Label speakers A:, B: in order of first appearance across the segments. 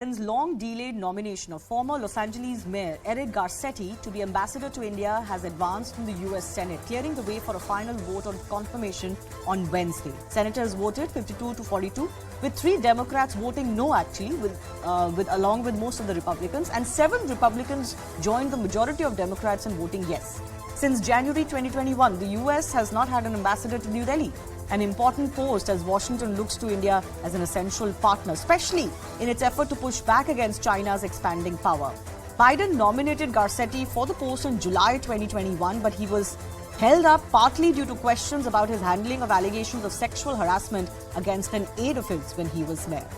A: Biden's long-delayed nomination of former Los Angeles Mayor Eric Garcetti to be ambassador to India has advanced in the U.S. Senate, clearing the way for a final vote on confirmation on Wednesday. Senators voted 52 to 42, with 3 Democrats voting no, actually, along with most of the Republicans, and 7 Republicans joined the majority of Democrats in voting yes. Since January 2021, the U.S. has not had an ambassador to New Delhi, an important post as Washington looks to India as an essential partner, especially in its effort to push back against China's expanding power. Biden nominated Garcetti for the post in July 2021, but he was held up partly due to questions about his handling of allegations of sexual harassment against an aide of his when he was mayor.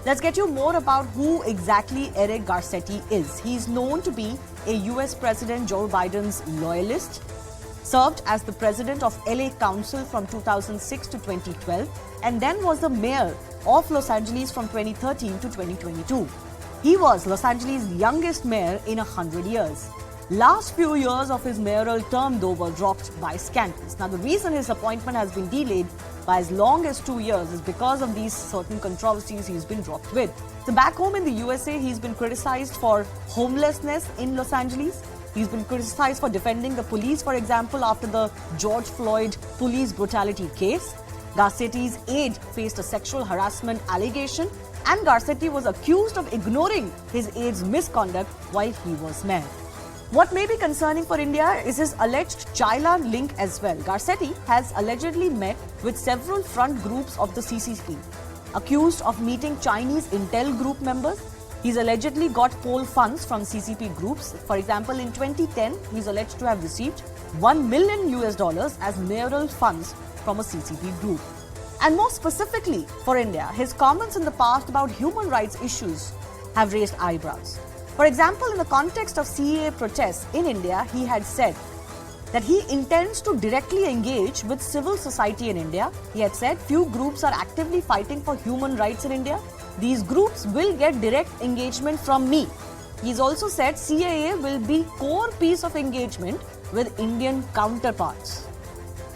A: Let's get you more about who exactly Eric Garcetti is. He's known to be a US President Joe Biden's loyalist, served as the president of LA Council from 2006 to 2012, and then was the mayor of Los Angeles from 2013 to 2022. He was Los Angeles' youngest mayor in 100 years. Last few years of his mayoral term, though, were dropped by scandals. Now, the reason his appointment has been delayed by as long as 2 years is because of these certain controversies he's been dropped with. So back home in the USA, he's been criticized for homelessness in Los Angeles. He's been criticized for defending the police, for example, after the George Floyd police brutality case. Garcetti's aide faced a sexual harassment allegation, and Garcetti was accused of ignoring his aide's misconduct while he was mayor. What may be concerning for India is his alleged China link as well. Garcetti has allegedly met with several front groups of the CCP, accused of meeting Chinese intel group members. He's allegedly got poll funds from CCP groups. For example, in 2010, he's alleged to have received $1 million as mayoral funds from a CCP group. And more specifically for India, his comments in the past about human rights issues have raised eyebrows. For example, in the context of CAA protests in India, he had said that he intends to directly engage with civil society in India. He had said few groups are actively fighting for human rights in India. These groups will get direct engagement from me. He's also said CAA will be core piece of engagement with Indian counterparts.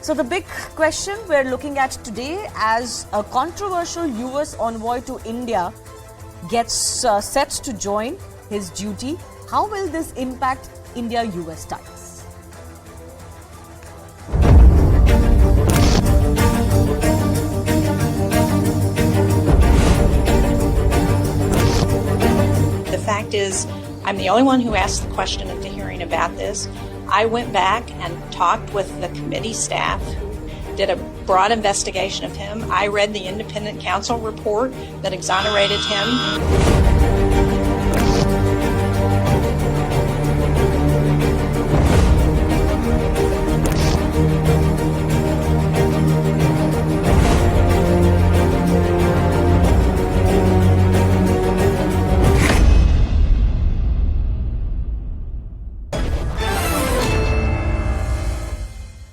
A: So the big question we're looking at today, as a controversial US envoy to India gets set to join his duty, how will this impact India-US ties?
B: The fact is, I'm the only one who asked the question at the hearing about this. I went back and talked with the committee staff, did a broad investigation of him. I read the independent counsel report that exonerated him.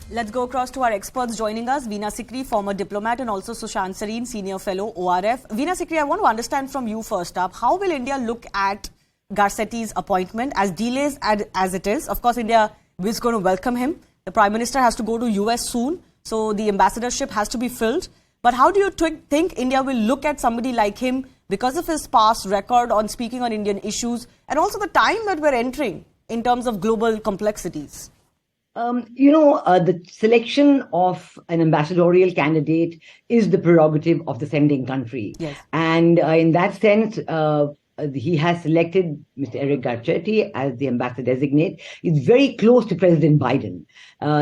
A: Let's go across to our experts joining us. Veena Sikri, former diplomat, and also Sushant, senior fellow, ORF. Veena Sikri, I want to understand from you first up, how will India look at Garcetti's appointment, as delayed as it is? Of course, India is going to welcome him. The Prime Minister has to go to US soon, so the ambassadorship has to be filled. But how do you think India will look at somebody like him because of his past record on speaking on Indian issues, and also the time that we're entering in terms of global complexities?
C: The selection of an ambassadorial candidate is the prerogative of the sending country.
A: Yes.
C: And in that sense, he has selected Mr. Eric Garcetti as the ambassador designate. He's very close to President Biden.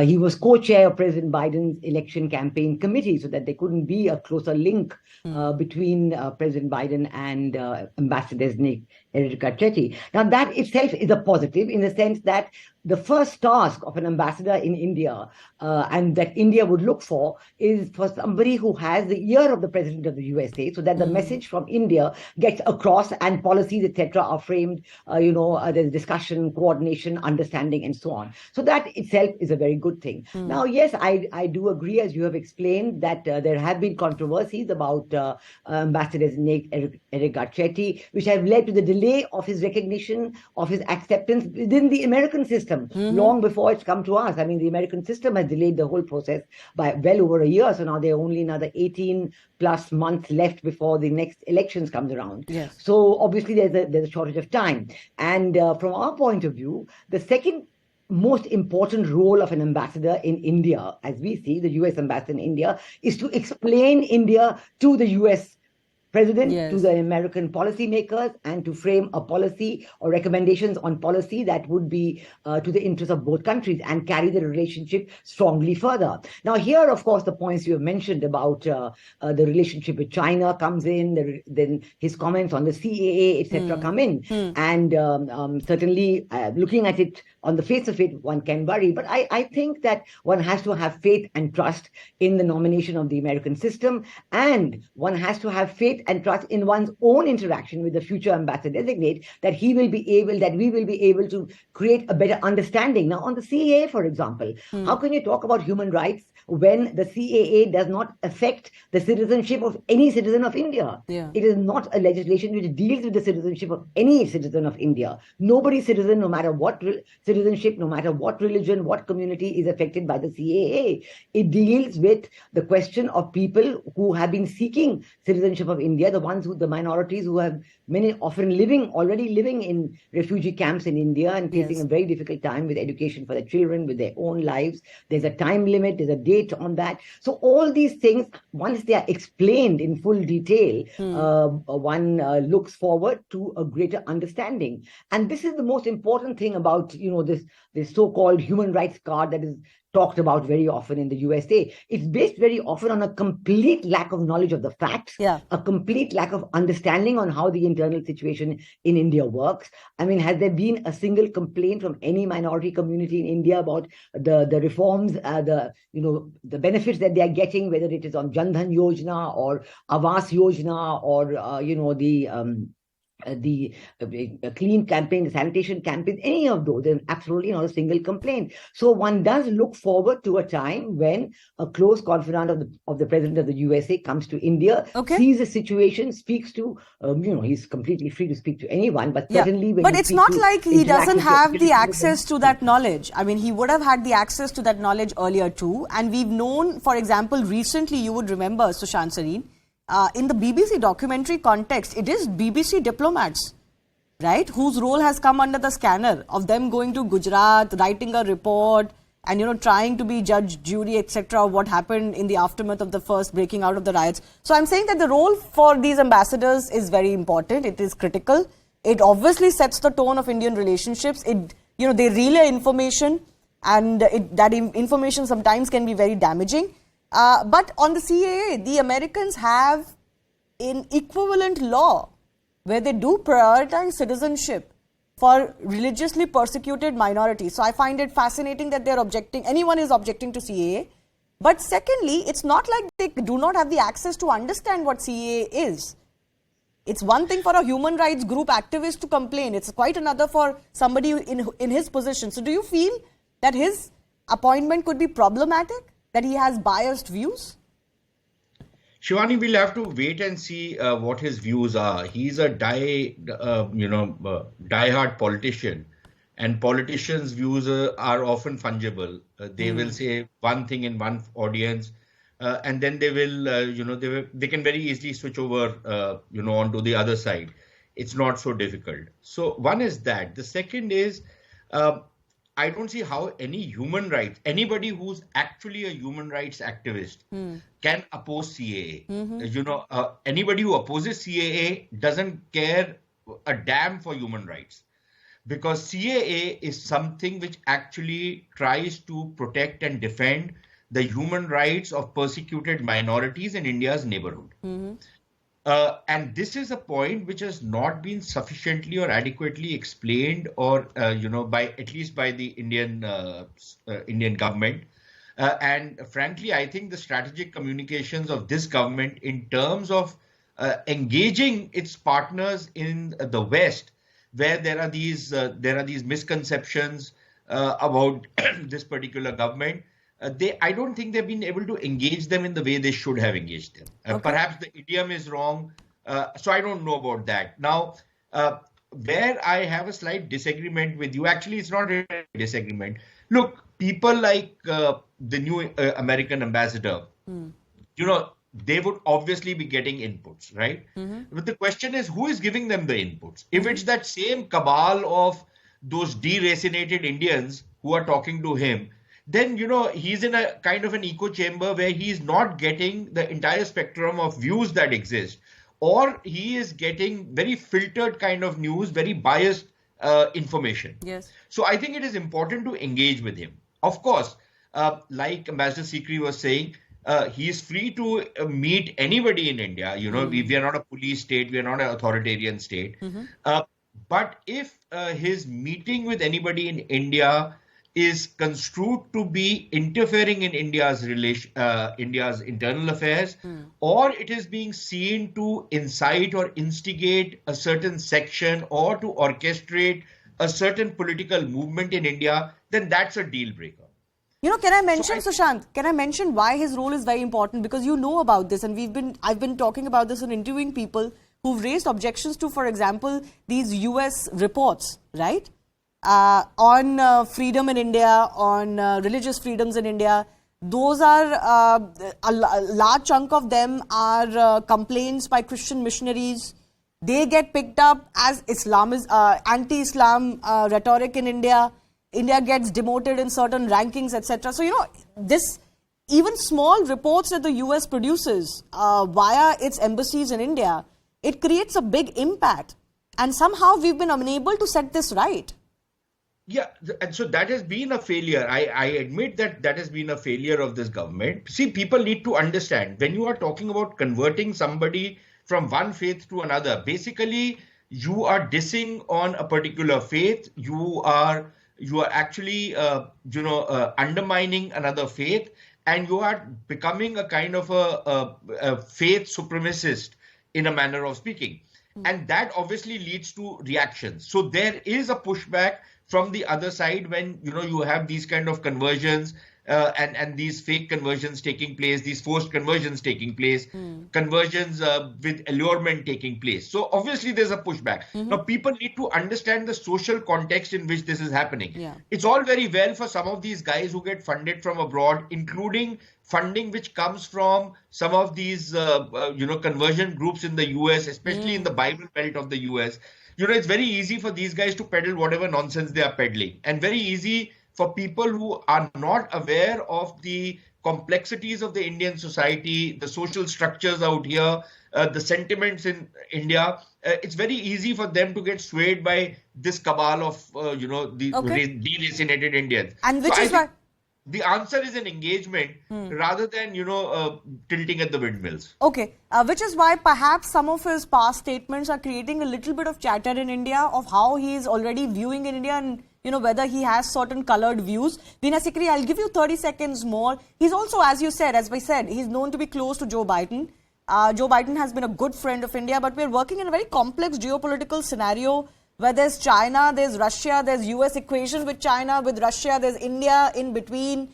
C: He was co-chair of President Biden's election campaign committee, so that there couldn't be a closer link between President Biden and ambassador designate Eric Garcetti. Now, that itself is a positive in the sense that the first task of an ambassador in India, and that India would look for, is for somebody who has the ear of the President of the USA, so that the message from India gets across and policies, etc., are framed, there's discussion, coordination, understanding, and so on. So that itself is a very good thing. Now, yes, I do agree, as you have explained, that there have been controversies about Ambassador Eric Garcetti, which have led to the delay of his recognition, of his acceptance within the American system. Long before it's come to us. I mean, the American system has delayed the whole process by well over a year. So now there are only another 18 plus months left before the next elections comes around.
A: Yes.
C: So obviously obviously there's a shortage of time. And from our point of view, the second most important role of an ambassador in India, as we see the US ambassador in India, is to explain India to the US president, to the American policymakers, and to frame a policy or recommendations on policy that would be to the interest of both countries and carry the relationship strongly further. Now, here, of course, the points you have mentioned about the relationship with China comes in, then his comments on the CAA, etc., come in. And certainly, looking at it on the face of it, one can worry. But I think that one has to have faith and trust in the nomination of the American system, and one has to have faith and trust in one's own interaction with the future ambassador designate, that we will be able to create a better understanding. Now, on the CAA, for example, how can you talk about human rights when the CAA does not affect the citizenship of any citizen of India? It is not a legislation which deals with the citizenship of any citizen of India. Nobody's citizen, no matter what citizenship, no matter what religion, what community, is affected by the CAA. It deals with the question of people who have been seeking citizenship of India, the minorities who have already living in refugee camps in India and facing a very difficult time with education for their children, with their own lives. There's a time limit, there's a date on that. So all these things, once they are explained in full detail, one looks forward to a greater understanding. And this is the most important thing about, this so-called human rights card that is talked about very often in the USA. It's based very often on a complete lack of knowledge of the facts, a complete lack of understanding on how the internal situation in India works. I mean, has there been a single complaint from any minority community in India about the reforms, the benefits that they are getting, whether it is on Jan Dhan Yojana or Awas Yojana or the clean campaign, the sanitation campaign, any of those? There's absolutely not a single complaint. So one does look forward to a time when a close confidant of the president of the USA comes to India, sees the situation, speaks to, he's completely free to speak to anyone, but certainly when
A: But it's not like he doesn't have the access to that knowledge. I mean, he would have had the access to that knowledge earlier too. And we've known, for example, recently, you would remember, Sushant Sareen, in the BBC documentary context, it is BBC diplomats, right, whose role has come under the scanner of them going to Gujarat, writing a report, and trying to be judge, jury, etc. what happened in the aftermath of the first breaking out of the riots. So I'm saying that the role for these ambassadors is very important. It is critical. It obviously sets the tone of Indian relationships. They relay information, and that information sometimes can be very damaging. But on the CAA, the Americans have an equivalent law where they do prioritize citizenship for religiously persecuted minorities. So I find it fascinating that anyone is objecting to CAA. But secondly, it's not like they do not have the access to understand what CAA is. It's one thing for a human rights group activist to complain. It's quite another for somebody in his position. So do you feel that his appointment could be problematic? That he has biased views?
D: Shivani, we'll have to wait and see what his views are. He's a diehard politician, and politicians' views are often fungible. They will say one thing in one audience, and then they will, they can very easily switch over, onto the other side. It's not so difficult. So one is that. The second is, I don't see how anybody who's actually a human rights activist can oppose CAA. Anybody who opposes CAA doesn't care a damn for human rights, because CAA is something which actually tries to protect and defend the human rights of persecuted minorities in India's neighborhood. And this is a point which has not been sufficiently or adequately explained, or by the Indian government. And frankly, I think the strategic communications of this government in terms of engaging its partners in the West, where there are these misconceptions about this particular government. I don't think they've been able to engage them in the way they should have engaged them. Perhaps the idiom is wrong, so I don't know about that. Now, where I have a slight disagreement with you, actually it's not a disagreement. Look, people like the new American ambassador, they would obviously be getting inputs, right? But the question is, who is giving them the inputs? If it's that same cabal of those deracinated Indians who are talking to him, then, he's in a kind of an echo chamber where he's not getting the entire spectrum of views that exist, or he is getting very filtered kind of news, very biased information.
A: Yes.
D: So I think it is important to engage with him. Of course, like Ambassador Sikri was saying, he is free to meet anybody in India. We are not a police state, we are not an authoritarian state. But if his meeting with anybody in India is construed to be interfering in India's internal affairs, or it is being seen to incite or instigate a certain section or to orchestrate a certain political movement in India, then that's a deal breaker.
A: Can I mention, Sushant, can I mention why his role is very important? Because you know about this, and I've been talking about this and interviewing people who've raised objections to, for example, these US reports, right? On freedom in India, on religious freedoms in India. Those are, a large chunk of them are complaints by Christian missionaries. They get picked up as anti-Islam rhetoric in India. India gets demoted in certain rankings, etc. So, this even small reports that the US produces via its embassies in India, it creates a big impact. And somehow we've been unable to set this right.
D: Yeah, and so that has been a failure. I admit that has been a failure of this government. See, people need to understand, when you are talking about converting somebody from one faith to another, basically you are dissing on a particular faith. You are actually, undermining another faith, and you are becoming a kind of a faith supremacist in a manner of speaking. And that obviously leads to reactions. So there is a pushback from the other side when, you have these kind of conversions and these fake conversions taking place, these forced conversions taking place, conversions with allurement taking place. So obviously there's a pushback. Now people need to understand the social context in which this is happening.
A: Yeah.
D: It's all very well for some of these guys who get funded from abroad, including funding which comes from some of these, conversion groups in the US, especially in the Bible Belt of the US. It's very easy for these guys to peddle whatever nonsense they are peddling, and very easy for people who are not aware of the complexities of the Indian society, the social structures out here, the sentiments in India. It's very easy for them to get swayed by this cabal of, the deracinated Indians.
A: And which is why
D: the answer is an engagement rather than, tilting at the windmills.
A: Okay, which is why perhaps some of his past statements are creating a little bit of chatter in India of how he is already viewing in India and, whether he has certain colored views. Veena Sikri, I'll give you 30 seconds more. He's also, as we said, he's known to be close to Joe Biden. Joe Biden has been a good friend of India, but we're working in a very complex geopolitical scenario where there's China, there's Russia, there's US equation with China, with Russia, there's India in between.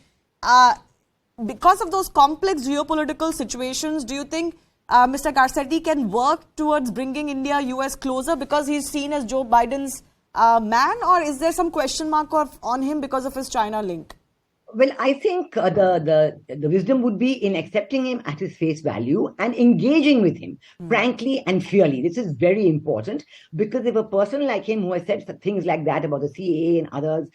A: Because of those complex geopolitical situations, do you think Mr. Garcetti can work towards bringing India, US closer because he's seen as Joe Biden's man, or is there some question mark on him because of his China link?
C: Well, I think the wisdom would be in accepting him at his face value and engaging with him frankly and fairly. This is very important, because if a person like him who has said things like that about the CAA and others,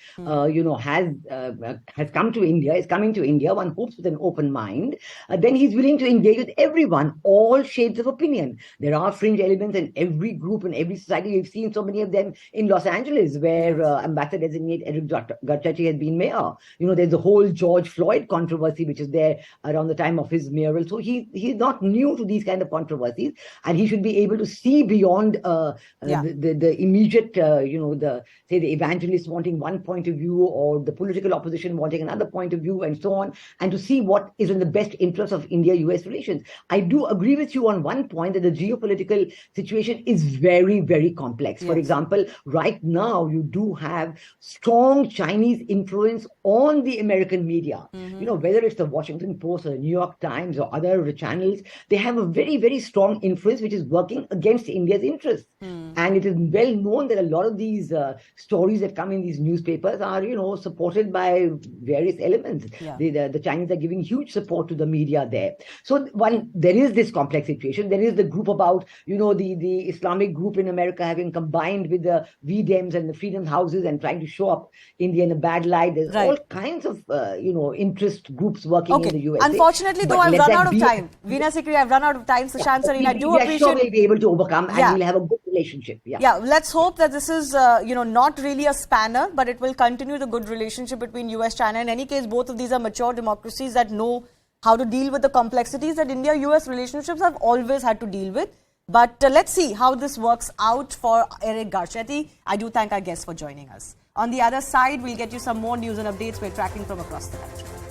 C: has come to India, is coming to India, one hopes with an open mind, then he's willing to engage with everyone, all shades of opinion. There are fringe elements in every group, in every society. We've seen so many of them in Los Angeles, where Ambassador Designate Eric Garcetti has been mayor. There's the whole George Floyd controversy, which is there around the time of his mayoral. So he's not new to these kind of controversies, and he should be able to see beyond the immediate, the evangelist wanting one point of view or the political opposition wanting another point of view and so on, and to see what is in the best interest of India-US relations. I do agree with you on one point, that the geopolitical situation is very, very complex. Yes. For example, right now you do have strong Chinese influence on the American American media, whether it's the Washington Post or the New York Times or other channels, they have a very, very strong influence which is working against India's interests. And it is well known that a lot of these stories that come in these newspapers are, supported by various elements.
A: Yeah.
C: The Chinese are giving huge support to the media there. So there is this complex situation. There is the group about, the Islamic group in America having combined with the VDems and the Freedom Houses and trying to show up India in a bad light. There's all kinds of, interest groups working in the USA.
A: Unfortunately, though, I've run out of time. Veena Sikri, I've run out of time. Sushant Sareen, I do appreciate...
C: sure we'll be able to overcome and we'll have a good relationship.
A: Yeah, let's hope that this is, not really a spanner, but it will continue the good relationship between US, China. In any case, both of these are mature democracies that know how to deal with the complexities that India-US relationships have always had to deal with. But let's see how this works out for Eric Garcetti. I do thank our guests for joining us. On the other side, we'll get you some more news and updates we're tracking from across the country.